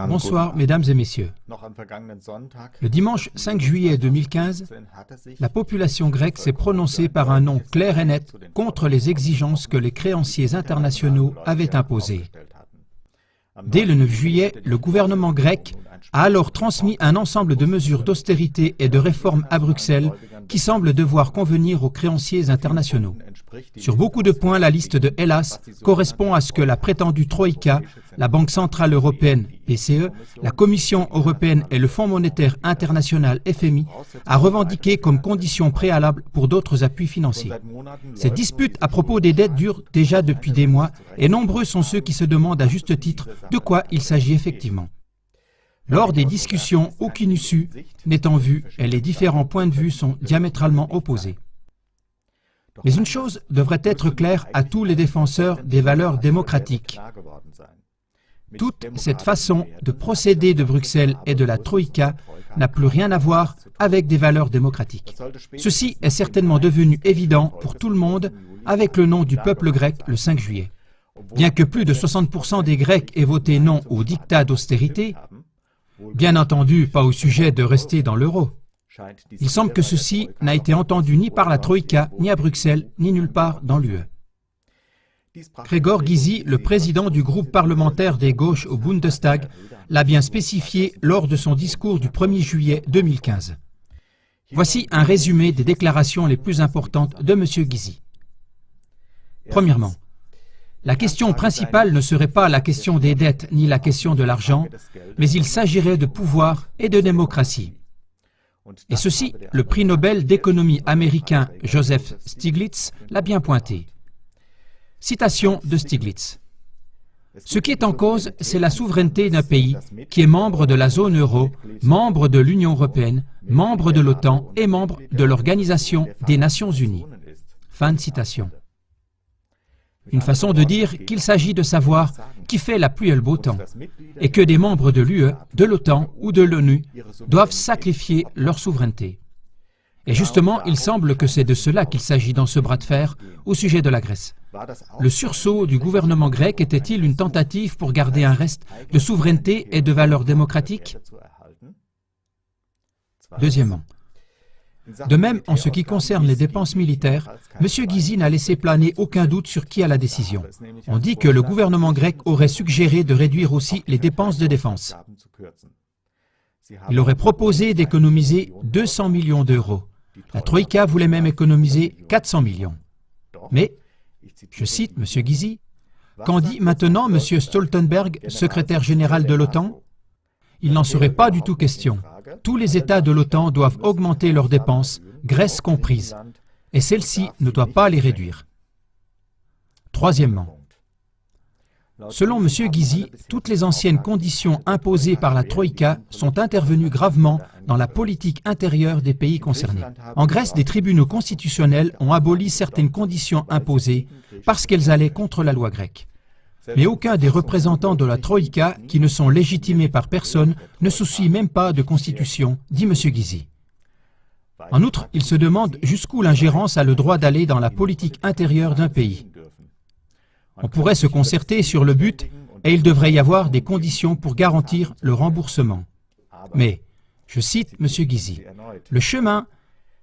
Bonsoir, mesdames et messieurs. Le dimanche 5 juillet 2015, la population grecque s'est prononcée par un non clair et net contre les exigences que les créanciers internationaux avaient imposées. Dès le 9 juillet, le gouvernement grec a alors transmis un ensemble de mesures d'austérité et de réformes à Bruxelles qui semblent devoir convenir aux créanciers internationaux. Sur beaucoup de points, la liste de Hellas correspond à ce que la prétendue Troïka, la Banque centrale européenne, BCE, la Commission européenne et le Fonds monétaire international, FMI, a revendiqué comme condition préalable pour d'autres appuis financiers. Ces disputes à propos des dettes durent déjà depuis des mois et nombreux sont ceux qui se demandent à juste titre de quoi il s'agit effectivement. Lors des discussions, aucune issue n'est en vue et les différents points de vue sont diamétralement opposés. Mais une chose devrait être claire à tous les défenseurs des valeurs démocratiques. Toute cette façon de procéder de Bruxelles et de la Troïka n'a plus rien à voir avec des valeurs démocratiques. Ceci est certainement devenu évident pour tout le monde avec le nom du peuple grec le 5 juillet. Bien que plus de 60% des Grecs aient voté non au diktat d'austérité, bien entendu pas au sujet de rester dans l'euro. Il semble que ceci n'a été entendu ni par la Troïka, ni à Bruxelles, ni nulle part dans l'UE. Grzegorz Gysi, le président du groupe parlementaire des gauches au Bundestag, l'a bien spécifié lors de son discours du 1er juillet 2015. Voici un résumé des déclarations les plus importantes de M. Gysi. Premièrement, la question principale ne serait pas la question des dettes ni la question de l'argent, mais il s'agirait de pouvoir et de démocratie. Et ceci, le prix Nobel d'économie américain Joseph Stiglitz l'a bien pointé. Citation de Stiglitz. Ce qui est en cause, c'est la souveraineté d'un pays qui est membre de la zone euro, membre de l'Union européenne, membre de l'OTAN et membre de l'Organisation des Nations Unies. Fin de citation. Une façon de dire qu'il s'agit de savoir qui fait la pluie et le beau temps, et que des membres de l'UE, de l'OTAN ou de l'ONU doivent sacrifier leur souveraineté. Et justement, il semble que c'est de cela qu'il s'agit dans ce bras de fer au sujet de la Grèce. Le sursaut du gouvernement grec était-il une tentative pour garder un reste de souveraineté et de valeurs démocratiques? Deuxièmement, de même, en ce qui concerne les dépenses militaires, M. Gysi n'a laissé planer aucun doute sur qui a la décision. On dit que le gouvernement grec aurait suggéré de réduire aussi les dépenses de défense. Il aurait proposé d'économiser 200 millions d'euros. La Troïka voulait même économiser 400 millions. Mais, je cite M. Gysi, qu'en dit maintenant M. Stoltenberg, secrétaire général de l'OTAN? Il n'en serait pas du tout question. Tous les États de l'OTAN doivent augmenter leurs dépenses, Grèce comprise, et celle-ci ne doit pas les réduire. Troisièmement, selon M. Gysi, toutes les anciennes conditions imposées par la Troïka sont intervenues gravement dans la politique intérieure des pays concernés. En Grèce, des tribunaux constitutionnels ont aboli certaines conditions imposées parce qu'elles allaient contre la loi grecque. Mais aucun des représentants de la Troïka, qui ne sont légitimés par personne, ne soucie même pas de constitution, dit M. Gysi. En outre, il se demande jusqu'où l'ingérence a le droit d'aller dans la politique intérieure d'un pays. On pourrait se concerter sur le but et il devrait y avoir des conditions pour garantir le remboursement. Mais, je cite M. Gysi, le chemin,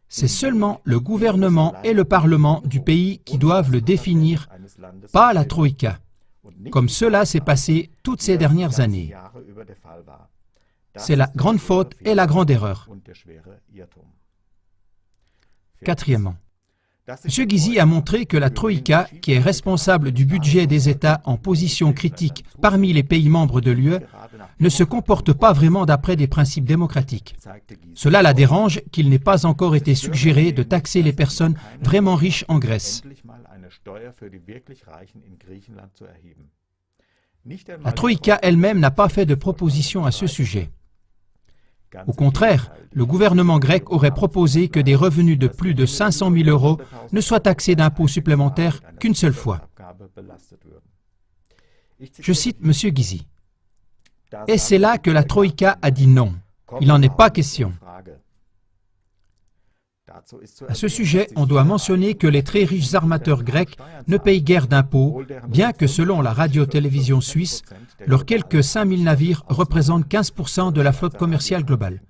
c'est seulement le gouvernement et le Parlement du pays qui doivent le définir, pas la Troïka, comme cela s'est passé toutes ces dernières années. C'est la grande faute et la grande erreur. Quatrièmement, M. Gysi a montré que la Troïka, qui est responsable du budget des États en position critique parmi les pays membres de l'UE, ne se comporte pas vraiment d'après des principes démocratiques. Cela la dérange qu'il n'ait pas encore été suggéré de taxer les personnes vraiment riches en Grèce. La Troïka elle-même n'a pas fait de proposition à ce sujet. Au contraire, le gouvernement grec aurait proposé que des revenus de plus de 500 000 euros ne soient taxés d'impôts supplémentaires qu'une seule fois. Je cite M. Gysi. Et c'est là que la Troïka a dit non. Il n'en est pas question. À ce sujet, on doit mentionner que les très riches armateurs grecs ne payent guère d'impôts, bien que selon la radio-télévision suisse, leurs quelques 5000 navires représentent 15% de la flotte commerciale globale.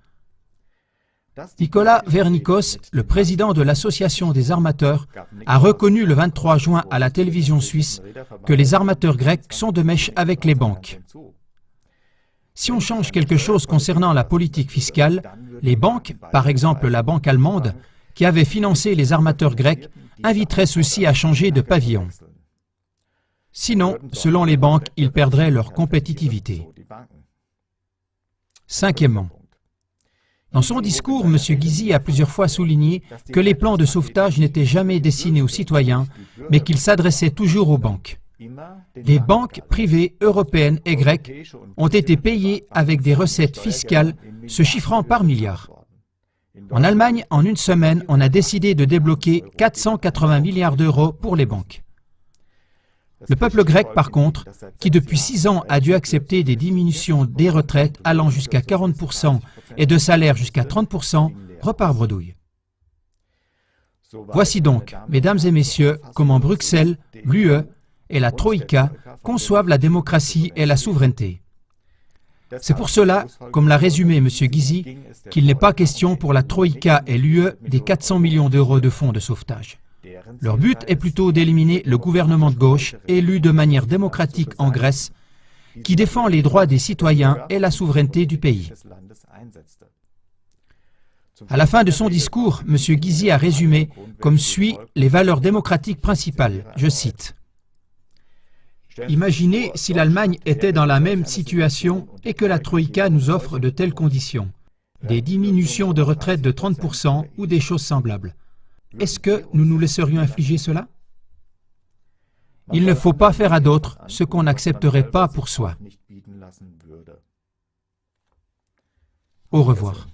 Nicolas Vernikos, le président de l'Association des armateurs, a reconnu le 23 juin à la télévision suisse que les armateurs grecs sont de mèche avec les banques. Si on change quelque chose concernant la politique fiscale, les banques, par exemple la banque allemande, qui avait financé les armateurs grecs, inviteraient ceux-ci à changer de pavillon. Sinon, selon les banques, ils perdraient leur compétitivité. Cinquièmement, dans son discours, M. Gysi a plusieurs fois souligné que les plans de sauvetage n'étaient jamais destinés aux citoyens, mais qu'ils s'adressaient toujours aux banques. Les banques privées européennes et grecques ont été payées avec des recettes fiscales se chiffrant par milliards. En Allemagne, en une semaine, on a décidé de débloquer 480 milliards d'euros pour les banques. Le peuple grec, par contre, qui depuis 6 ans a dû accepter des diminutions des retraites allant jusqu'à 40% et de salaires jusqu'à 30%, repart bredouille. Voici donc, mesdames et messieurs, comment Bruxelles, l'UE et la Troïka conçoivent la démocratie et la souveraineté. C'est pour cela, comme l'a résumé M. Gysi, qu'il n'est pas question pour la Troïka et l'UE des 400 millions d'euros de fonds de sauvetage. Leur but est plutôt d'éliminer le gouvernement de gauche, élu de manière démocratique en Grèce, qui défend les droits des citoyens et la souveraineté du pays. À la fin de son discours, M. Gysi a résumé comme suit les valeurs démocratiques principales. Je cite. « Imaginez si l'Allemagne était dans la même situation et que la Troïka nous offre de telles conditions, des diminutions de retraite de 30% ou des choses semblables. Est-ce que nous nous laisserions infliger cela? Il ne faut pas faire à d'autres ce qu'on n'accepterait pas pour soi. » Au revoir.